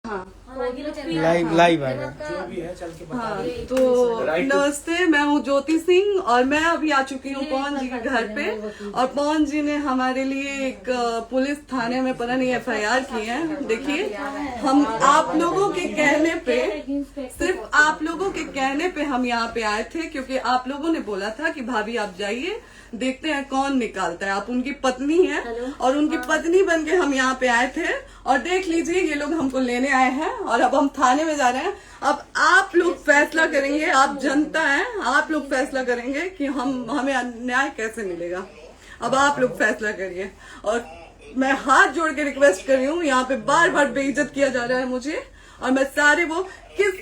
हाँ live live आएगा जो भी है चल के बता हाँ दीजिए। तो नमस्ते, मैं हूँ ज्योति सिंह और मैं अभी आ चुकी हूँ पवन जी के घर पे। और पवन जी ने हमारे लिए एक पुलिस थाने में पता नहीं FIR की है। देखिए, हम आप लोगों के कहने पे, सिर्फ आप लोगों के कहने पे हम यहाँ पे आए थे, क्योंकि आप लोगों ने बोला था कि भाभी आप जाइए, देखते हैं कौन निकालता है। आप उनकी पत्नी हैं और उनकी पत्नी बन के हम यहाँ पे आए थे। और देख लीजिए, ये लोग हमको लेने आए हैं और अब हम थाने में जा रहे हैं। अब आप लोग फैसला करेंगे, आप जनता हैं, आप लोग फैसला करेंगे कि हमें न्याय कैसे मिलेगा। अब आप लोग फैसला करिए। और मैं हाथ जोड़ के रिक्वेस्ट कर रही हूँ, यहाँ पे बार बार बेइज्जत किया जा रहा है मुझे। और मैं सारे वो किस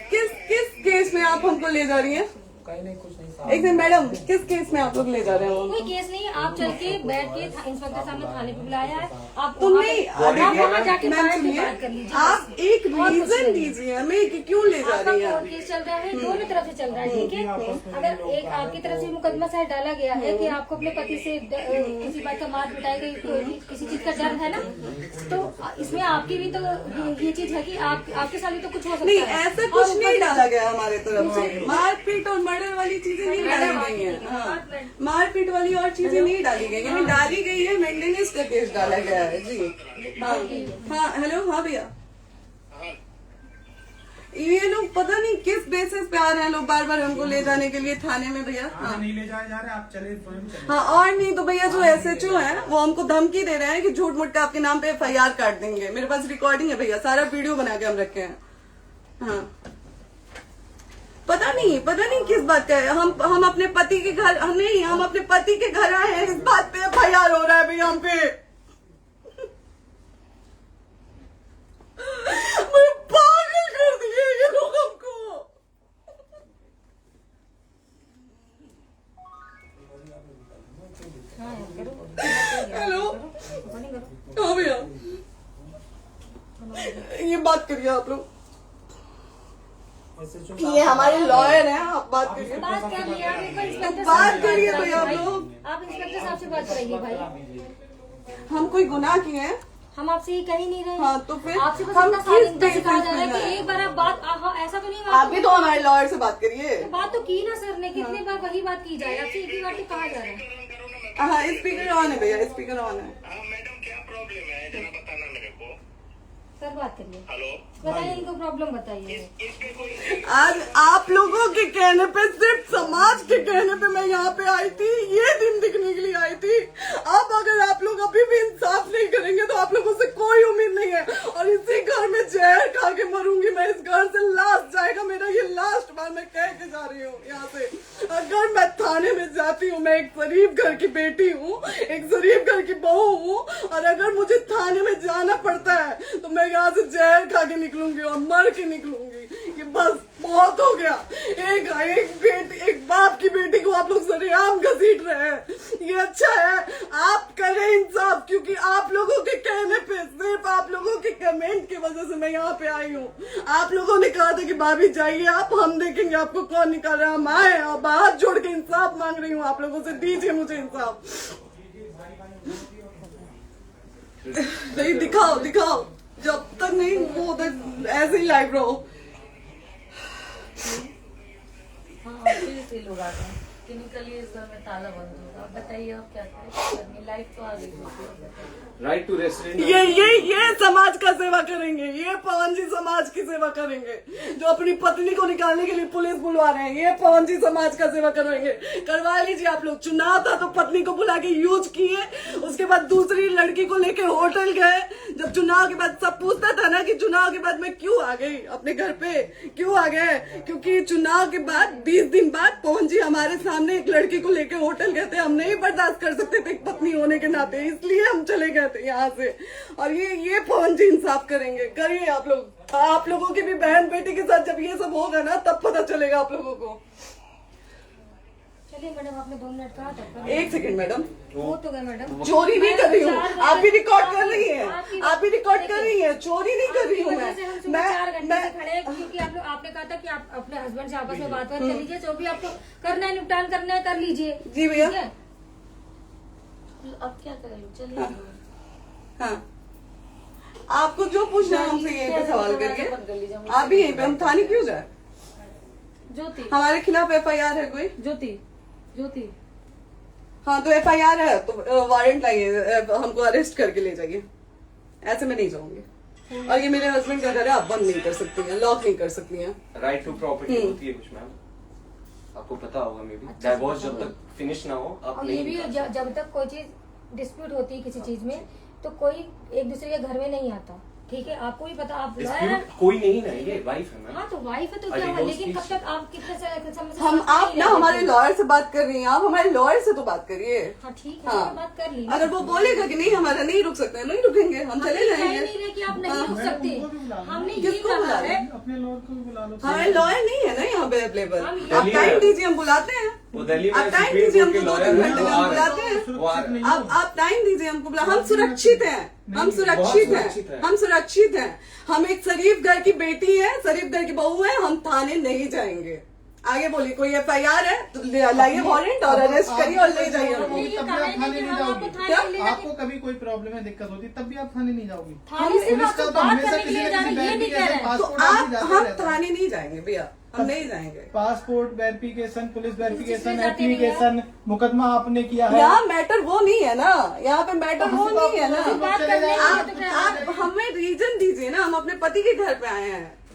केस में आप हमको ले जा रही हैं? कहीं नहीं, कुछ नहीं। एक दिन मैडम, किस केस में आप लोग ले जा रहे हो? कोई केस नहीं, आप चल के बैठ के इंस्पेक्टर साहब ने थाने पे बुलाया है। आप तुम नहीं, आप वहाँ जाके मैम बैठ के सुनिए, बात कर लीजिए। आप एक रीजन दीजिए हमें कि क्यों ले जा आपका रही हैं। कोर्ट केस चल रहा है, दोनों तरफ से चल रहा है, ठीक है। अगर एक आपकी तरफ से मुकदमा शायद डाला गया है कि आपको अपने पति से किसी बात का मार पिटाई गई, किसी चीज का डर है ना, तो इसमें आपकी भी तो ये चीज है कि आपके साथ भी तो कुछ हो सकता नहीं, है। ऐसा कुछ नहीं डाला गया हमारे तरफ से। मारपीट और मर्डर वाली चीजें नहीं डाली गई हैं। हाँ, मारपीट वाली और चीजें नहीं डाली गई हैं। डाली गई है मेंटेनेंस का केस डाला गया है जी। हाँ हेलो, हाँ भैया, ये लोग पता नहीं किस बेसिस पे आ रहे हैं लोग बार बार हमको ले जाने के लिए थाने में भैया। हाँ नहीं ले जाए जा रहे, आप चले स्वयं चले। हाँ, और नहीं तो भैया जो SHO है वो हमको धमकी दे रहे हैं कि झूठ मूठ का आपके नाम पे FIR काट देंगे। मेरे पास रिकॉर्डिंग है भैया, सारा वीडियो बना के हम रखे हैं। हाँ, पता नहीं किस बात का है। हम अपने पति के घर, नहीं, हम अपने पति के घर आए हैं, इस बात पे FIR हो रहा है भैया हम पे। पागल कर दिए ये लोग हमको। हेलो, हाँ भैया, ये बात करिए आप लोग। ये हमारे लॉयर हैं, आप बात करिए। बात कर लिया, आप एक बार इंस्पेक्टर बात साहब से करिए बात भैया आप करिए। लोग। आप इंस्पेक्टर साहब से बात कराइए भाई। हम कोई गुनाह किए हैं? हम आपसे ये कह ही नहीं रहे। हाँ, तो फिर आपसे बस हम इतना किस सारी सिखाया जा रहा है बेसिस पे कि एक बार आप बात ऐसा तो नहीं आप भी तो हमारे लॉयर से बात करिए। तो बात तो की ना सर ने, कितनी बार वही बात की जाए, आपसे एक ही बार तो कहा जा रहा है। हाँ, स्पीकर ऑन है भैया, स्पीकर ऑन है। हाँ मैडम, क्या प्रॉब्लम है जरा बताना मेरे को। सर बात करिए, हेलो, बताइए इनको प्रॉब्लम बताइए। इसके कोई आज आप लोगों के कहने पे, सिर्फ समाज के कहने पे मैं यहाँ पे आई थी, ये दिन दिखने के लिए आई थी। अब अगर आप लोग अभी भी इंसाफ नहीं करेंगे तो आप लोगों से कोई उम्मीद नहीं है। और इसी घर में जहर खा के मरूंगी मैं। इस घर से लास्ट जाएगा मेरा, ये लास्ट बार मैं कह के जा रही हूँ यहाँ से। अगर मैं थाने में जाती हूँ, मैं एक शरीफ घर की बेटी हूँ, एक शरीफ घर की बहू हूँ, और अगर मुझे थाने में जाना पड़ता है तो मैं यहाँ से जहर खा के निकलूंगी और मर के निकलूंगी। ये बस बहुत हो गया। एक बाप की बेटी को आप लोग सरेआम घसीट रहे हैं। ये अच्छा है? आप करें इंसाफ, क्योंकि आप लोगों के कहने पे, सिर्फ आप लोगों के कमेंट की वजह से मैं यहाँ पे आई हूँ। आप लोगों ने कहा था कि भाभी जाइए आप, हम देखेंगे आपको कौन निकाल रहा है। हम आए और हाथ जोड़ के इंसाफ मांग रही हूँ आप लोगों से, दीजिए मुझे इंसाफ। नहीं, दिखाओ, जब तक नहीं वो उधर ऐसे ही लाइव रहो। हाँ, फिर से लोग आ गए कि निकलिए, इस घर में ताला बंद होगा। आप बताइए आप क्या करें, लाइफ तो आ गई। Right to restaurant. ये समाज का सेवा करेंगे, ये पवन जी समाज की सेवा करेंगे। जो अपनी पत्नी को निकालने के लिए पुलिस बुलवा रहे हैं, ये पवन जी समाज का सेवा करेंगे। करवा लीजिए आप लोग। चुनाव था तो पत्नी को बुला के यूज किए, उसके बाद दूसरी लड़की को लेके होटल गए। जब चुनाव के बाद सब पूछता था ना कि चुनाव के बाद मैं क्यों आ गई अपने घर पे, क्यों आ गए, क्योंकि चुनाव के बाद 20 दिन बाद पवन जी हमारे सामने एक लड़की को लेके होटल गए थे। हम नहीं बर्दाश्त कर सकते थे एक पत्नी होने के नाते, इसलिए हम चले गए थे यहाँ से। और ये पवन जी इंसाफ करेंगे। करिए आप लोग। आप लोगों की भी बहन बेटी के साथ जब ये सब होगा ना, तब पता चलेगा आप लोगों को। चलिए मैडम, आपने 2 मिनट कहा था। एक सेकंड मैडम, वो तो गए मैडम। चोरी नहीं कर रही हूँ, आप भी रिकॉर्ड कर रही हैं, आप भी रिकॉर्ड कर रही हैं। चोरी नहीं कर रही हूँ मैं। 4 घंटे से खड़े हैं, क्योंकि आपने कहा था कि आप अपने हस्बैंड से आपस में बात कर लीजिए, जो भी आपको करना है, निपटान करना है, कर लीजिए। जी भैया। ठीक है? अब क्या करें, चलिए। हाँ, आपको जो पूछना है हमसे यहीं पे सवाल करिए। आप भी यहीं पे, हम थाने क्यों जाए? ज्योति हमारे खिलाफ FIR है कोई? ज्योति हाँ तो FIR है तो वारंट लाइए, हमको अरेस्ट करके ले जाइए। ऐसे मैं नहीं जाऊंगी। और ये मेरे हस्बैंड का घर है, आप बंद नहीं कर सकती हैं, लॉक नहीं कर सकती हैं। राइट टू प्रॉपर्टी होती है कुछ मैम, आपको पता होगा मे बी। डाइवोर्स जब तक फिनिश ना हो आप और ये नहीं भी निकाल सकते। जब तक कोई चीज डिस्प्यूट होती है किसी चीज में तो कोई एक दूसरे के घर में नहीं आता, ठीक है? आपको भी पता, आप लॉयर हैं। Dispute कोई नहीं ना, ये वाइफ है मैम। हाँ तो वाइफ है तो क्या हुआ, लेकिन कब तक आप कितने समय से हम साथ आप नहीं ना रह हमारे रहे थे? लॉयर से बात कर रही हैं, आप हमारे लॉयर से तो बात करिए। हाँ ठीक है, हाँ। मैंने बात कर ली। अगर वो बोलेगा कि नहीं हमारा नहीं रुक सकते, नहीं रुकेंगे, हम चले कह जाएंगे। नहीं रहे कि आप नहीं रुक सकते, हमने ये किसको कहा बुला है। रहे? अपने लॉयर को भी बुला लो। हमारे लॉयर नहीं है ना यहाँ पे अवेलेबल। हम आप टाइम दीजिए, हम बुलाते हैं। वो दिल्ली में आप टाइम सुप्रीम दीजिए, कोर्ट के हमको 2-3 लॉयर हैं, घंटे में वो हम आ बुलाते रहे हैं। वो आ रहे हैं। आप टाइम दीजिए हमको, हम सुरक्षित हैं, हम सुरक्षित सुरक्षित हैं, हैं। हम सुरक्षित हैं। हम एक शरीफ घर की बेटी है, शरीफ घर की बहू है, हम थाने नहीं जाएंगे। आगे बोलिए, कोई FIR है तो लाइए वारंट और अरेस्ट करिए और ले जाइए हमको। ये तब भी कहा आप है थाने कि नहीं हम आपको जाओगी। थाने ले जाके- आपको कभी कोई प्रॉब्लम है, दिक्कत होती, तब भी आप थाने नहीं जाओगी। थाने से पुलिस बात का तो बात हमेशा करने के किसी लिए न जा रहे किसी हैं, ये नहीं कह रहे हैं। तो पासपोर्ट आप आदि जाते हम रहते हैं। थाने नहीं जाएंगे भैया, हम नहीं जाएंगे। पासपोर्ट वेरिफिकेशन, पुलिस वेरिफिकेशन, इसमें जाते नहीं है। एप्लीकेशन, मुकदमा आपने किया है। यहाँ मैटर वो नहीं है ना, यहाँ पे मैटर वो नहीं है ना। बात करने के लिए आप तो क्या- आप हमें रीजन दीजिए ना, हम अपने पति के घर पे आए हैं।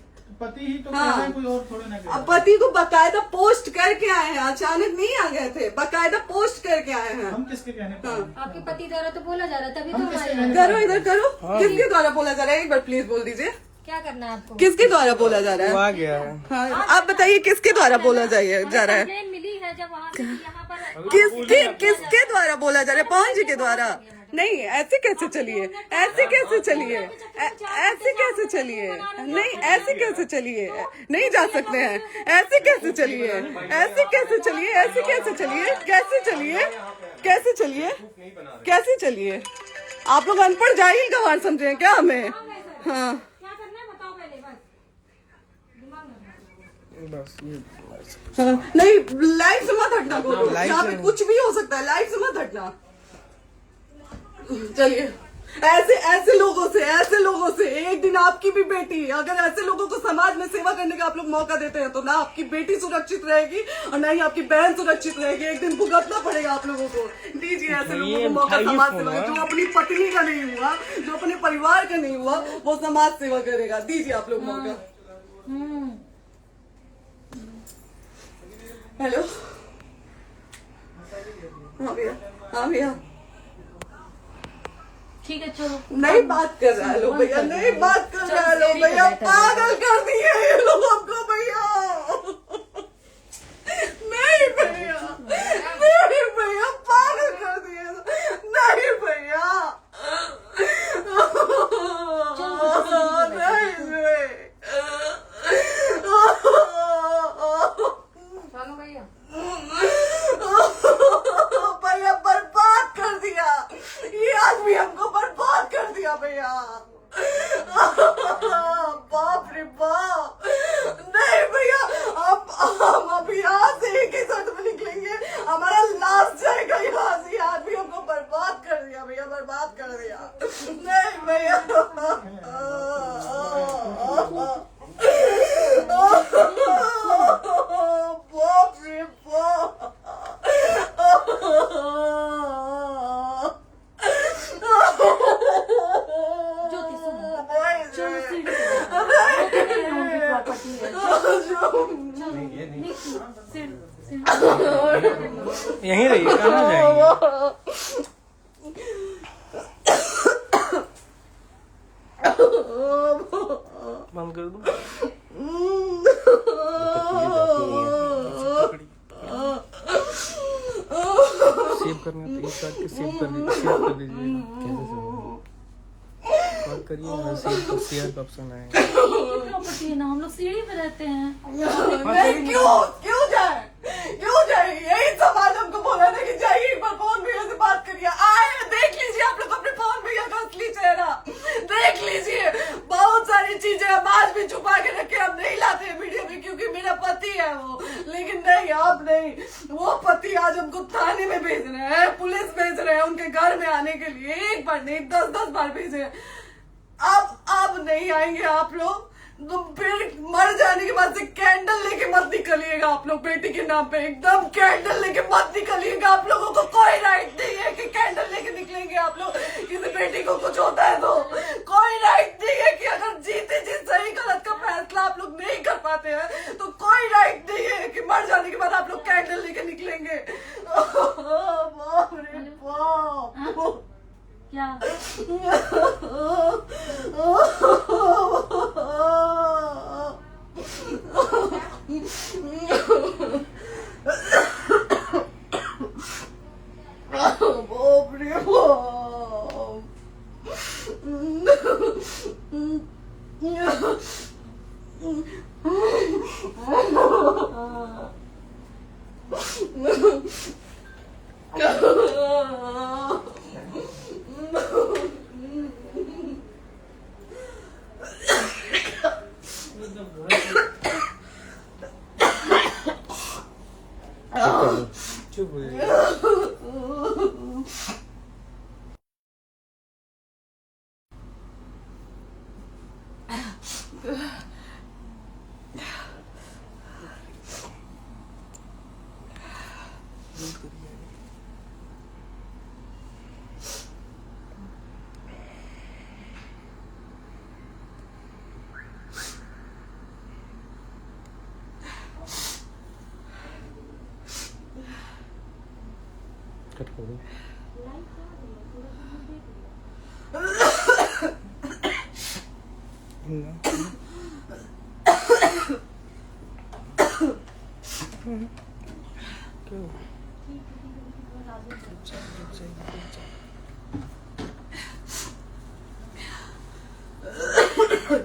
पति ही तो हाँ। कह रहे हैं, कोई और थोड़े ना कह रहे अब हैं। पति को बकायदा पोस्ट करके आए हैं, अचानक नहीं आ गए थे, बकायदा पोस्ट करके आए हैं। हम किसके कहने पर आए? आपके पति द्वारा तो बोला जा रहा है, तभी तो हम हम किसके आए कहने हैं। पर करो आए? इधर करो, किसके द्वारा बोला जा रहा है? एक बार प्लीज बोल दीजिए, क्या करना है आपको? किसके द्वारा बोला जा वो रहा आ है? गया है। हाँ, आप बताइए किसके द्वारा बोला जा रहा है? कंप्लेन मिली है जब वहाँ से यहाँ पर किसके द्वारा बोला जा रहा है? पवन जी के द्वारा? नहीं, ऐसे कैसे चलिए, ऐसे कैसे चलिए, ऐसे कैसे चलिए, नहीं ऐसे कैसे चलिए, नहीं जा सकते हैं, ऐसे कैसे चलिए, ऐसे कैसे चलिए, ऐसे कैसे चलिए, कैसे चलिए, कैसे चलिए, कैसे चलिए? आप लोग अनपढ़ जाहिल गंवार समझे हैं क्या हमें? हाँ क्या करना है बताओ पहले, बस दिमाग में बस ये हाँ, नहीं लाइफ से मत हटना, लाइफ यहाँ पे से- कुछ भी हो सकता है, लाइफ से मत हटना। चलिए, ऐसे लोगों से एक दिन आपकी भी बेटी, अगर ऐसे लोगों को समाज में सेवा करने का आप लोग मौका देते हैं तो ना आपकी बेटी सुरक्षित रहेगी और ना ही आपकी बहन सुरक्षित रहेगी। एक दिन भुगतना पड़ेगा आप लोगों को। दीजिए ऐसे लोगों को मौका समाज सेवा का, जो अपनी पत्नी का नहीं हुआ, जो अपने परिवार का नहीं हुआ, वो समाज सेवा करेगा। दीजिए आप लोग मौका। हेलो, हाँ भैया, हाँ भैया, ठीक है चलो। नहीं बात कर रहा है लोग भैया, नहीं बात कर रहा है लोग भैया, पागल कर दिए ये लोग हमको भैया। नहीं भैया, नहीं भैया, पागल कर दिए, नहीं भैया, नहीं चलो भैया, भैया बर्बाद कर दिया ये आदमी, हमको बर्बाद कर दिया भैया। बाप रे बाप, नहीं भैया, हम अब यहाँ से एक ही शर्त में निकलेंगे, हमारा लास्ट जाएगा यहाँ से। ये आदमी हमको बर्बाद कर दिया भैया, बर्बाद कर दिया। नहीं भैया, बाप रे बाप, ज्योति सुनो, नहीं, चलो सीढ़ी नहीं, प्रॉपर्टी है, चलो नीचे, सीढ़ी यहीं रहिए, कहाँ जाएंगे? बंद कर दो। सेव करना तो एक काट के सेव कर दीजिए। कॉल करिए ना, शेयर का ऑप्शन आएगा। प्रॉपर्टी है ना, हम लोग सीढ़ी पे रहते हैं। नहीं, क्यों जाए? यही समाज हमको बोला था कि जाइए एक बार पवन भैया से बात करिए। आए, देख लीजिए आप लोग अपने पवन भैया का असली चेहरा, देख लीजिए। बहुत सारी चीजें हम आज भी छुपा के रखे, हम नहीं लाते वीडियो में क्योंकि मेरा पति है वो, लेकिन नहीं, अब नहीं। वो पति आज हमको थाने में भेज रहे हैं, पुलिस भेज रहे हैं उनके घर में आने के लिए, एक बार नहीं 10-10 बार भेजे हैं। अब नहीं आएंगे आप लोग, तो फिर मर जाने के बाद से कैंडल लेके मत निकलिएगा आप लोग बेटी के नाम पे, एकदम कैंडल लेके मत निकलिएगा। आप लोगों को कोई राइट नहीं है कि कैंडल लेके निकलेंगे आप लोग। किसी बेटी को कुछ होता है तो कोई राइट नहीं है कि अगर जीते जी सही गलत का फैसला आप लोग नहीं कर पाते हैं तो कोई राइट नहीं है कि मर जाने के बाद आप लोग कैंडल लेके निकलेंगे। बाप रे बाप। क्या बाप रे चुप हो जाइए। कट कर दो।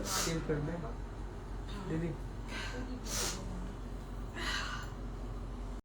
सेव कर दे दीदी।